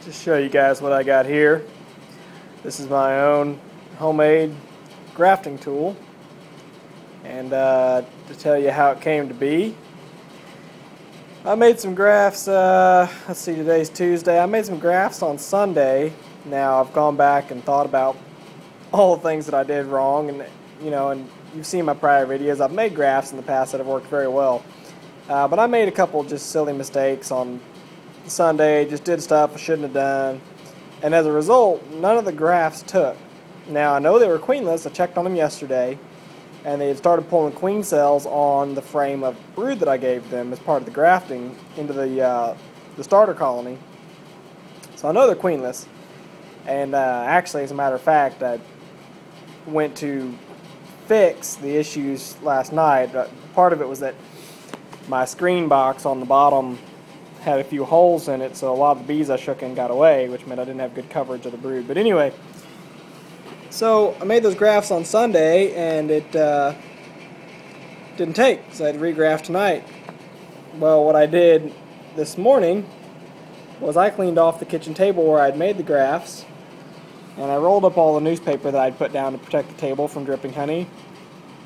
Just show you guys what I got here. This is my own homemade grafting tool, and to tell you how it came to be, I made some grafts, let's see, today's Tuesday. I made some grafts on Sunday. Now I've gone back and thought about all the things that I did wrong, and and you've seen my prior videos. I've made grafts in the past that have worked very well, but I made a couple just silly mistakes on Sunday, just did stuff I shouldn't have done, and as a result, none of the grafts took. Now I know they were queenless. I checked on them yesterday, and they had started pulling queen cells on the frame of brood that I gave them as part of the grafting into the starter colony. So I know they're queenless, and actually, as a matter of fact, I went to fix the issues last night. Part of it was that my screen box on the bottom had a few holes in it, so a lot of the bees I shook in got away, which meant I didn't have good coverage of the brood. But anyway, so I made those grafts on Sunday, and it didn't take, so I had to re-graft tonight. Well, what I did this morning was I cleaned off the kitchen table where I'd made the grafts, and I rolled up all the newspaper that I'd put down to protect the table from dripping honey,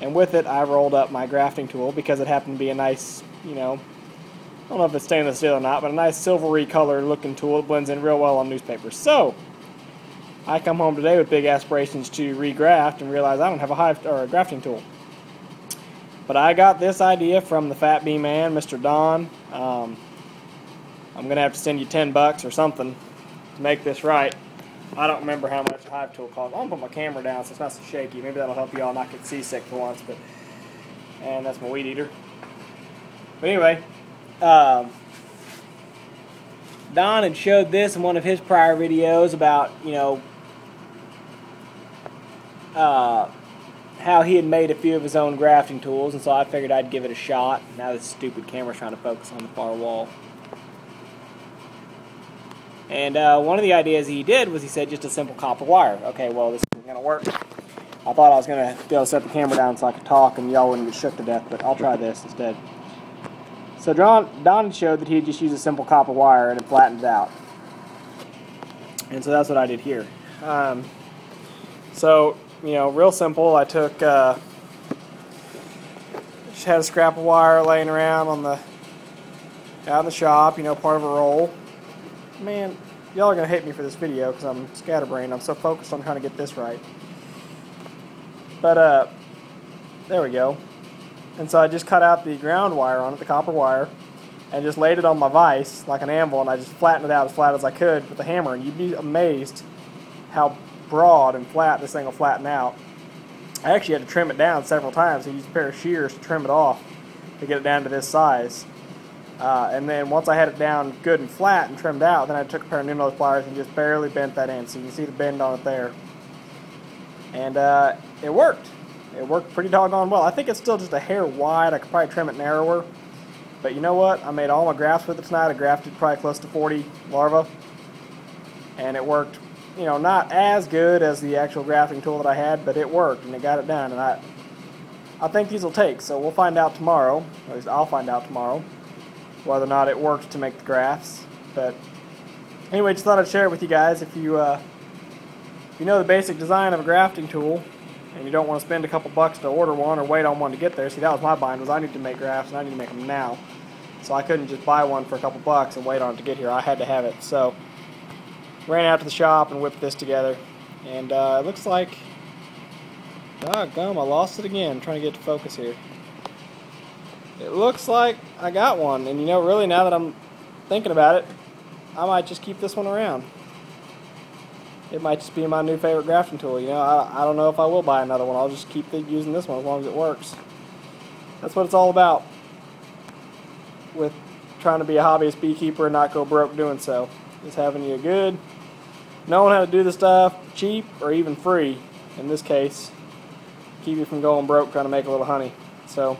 and with it I rolled up my grafting tool because it happened to be a nice, I don't know if it's stainless steel or not, but a nice silvery color looking tool. It blends in real well on newspaper. So I come home today with big aspirations to re-graft and realize I don't have a hive or a grafting tool. But I got this idea from the Fat Bee Man, Mr. Don. I'm going to have to send you $10 or something to make this right. I don't remember how much a hive tool costs. I'm going to put my camera down so it's not so shaky. Maybe that'll help you all not get seasick for once. And that's my weed eater. But anyway, Don had showed this in one of his prior videos about, how he had made a few of his own grafting tools, and so I figured I'd give it a shot. Now this stupid camera's trying to focus on the far wall. And one of the ideas he did was he said just a simple copper wire. Okay, well, this isn't going to work. I thought I was going to be able to set the camera down so I could talk and y'all wouldn't get shook to death, but I'll try this instead. So Don showed that he'd just use a simple copper wire and it flattened it out. And so that's what I did here. Real simple. I took, just had a scrap of wire laying around out in the shop, part of a roll. Man, y'all are going to hate me for this video because I'm scatterbrained. I'm so focused on trying to get this right. But, there we go. And so I just cut out the ground wire on it, the copper wire, and just laid it on my vise like an anvil, and I just flattened it out as flat as I could with the hammer. And you'd be amazed how broad and flat this thing will flatten out. I actually had to trim it down several times. I used a pair of shears to trim it off to get it down to this size. And then once I had it down good and flat and trimmed out, then I took a pair of new nose pliers and just barely bent that in. So you can see the bend on it there. And it worked. It worked pretty doggone well. I think it's still just a hair wide. I could probably trim it narrower. But you know what? I made all my grafts with it tonight. I grafted probably close to 40 larvae. And it worked, not as good as the actual grafting tool that I had, but it worked and it got it done. And I think these will take. So we'll find out tomorrow. At least I'll find out tomorrow whether or not it worked to make the grafts. But anyway, just thought I'd share it with you guys. If you know the basic design of a grafting tool, and you don't want to spend a couple bucks to order one or wait on one to get there. See, that was my bind, was I need to make grafts and I need to make them now. So I couldn't just buy one for a couple bucks and wait on it to get here. I had to have it. So ran out to the shop and whipped this together. And it looks like, doggone, I lost it again. I'm trying to get to focus here. It looks like I got one. And really now that I'm thinking about it, I might just keep this one around. It might just be my new favorite grafting tool. I don't know if I will buy another one. I'll just keep using this one as long as it works. That's what it's all about with trying to be a hobbyist beekeeper and not go broke doing so. Just having you good, knowing how to do the stuff cheap or even free. In this case, keep you from going broke trying to make a little honey. So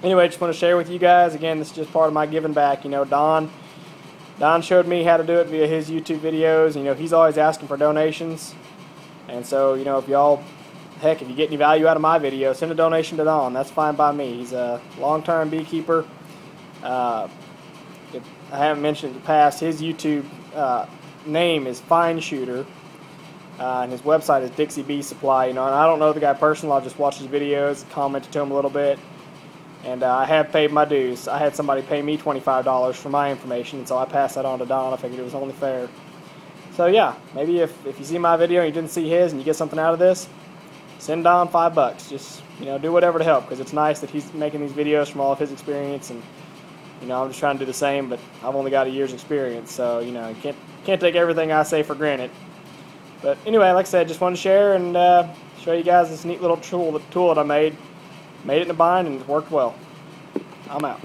anyway, just want to share with you guys. Again, this is just part of my giving back. Don showed me how to do it via his YouTube videos. He's always asking for donations. And so, if y'all, heck, if you get any value out of my video, send a donation to Don. That's fine by me. He's a long-term beekeeper. If I haven't mentioned in the past, his YouTube name is Fine Shooter, and his website is Dixie Bee Supply. You know, and I don't know the guy personally. I've just watched his videos, commented to him a little bit, and I have paid my dues. I had somebody pay me $25 for my information, and so I passed that on to Don. I figured it was only fair. So yeah, maybe if you see my video and you didn't see his and you get something out of this, send Don $5. Just, you know, do whatever to help, because it's nice that he's making these videos from all of his experience, and you know, I'm just trying to do the same, but I've only got a year's experience, so you know, you can't take everything I say for granted. But anyway, like I said, just wanted to share and show you guys this neat little tool that I made. Made it in a bind and it worked well. I'm out.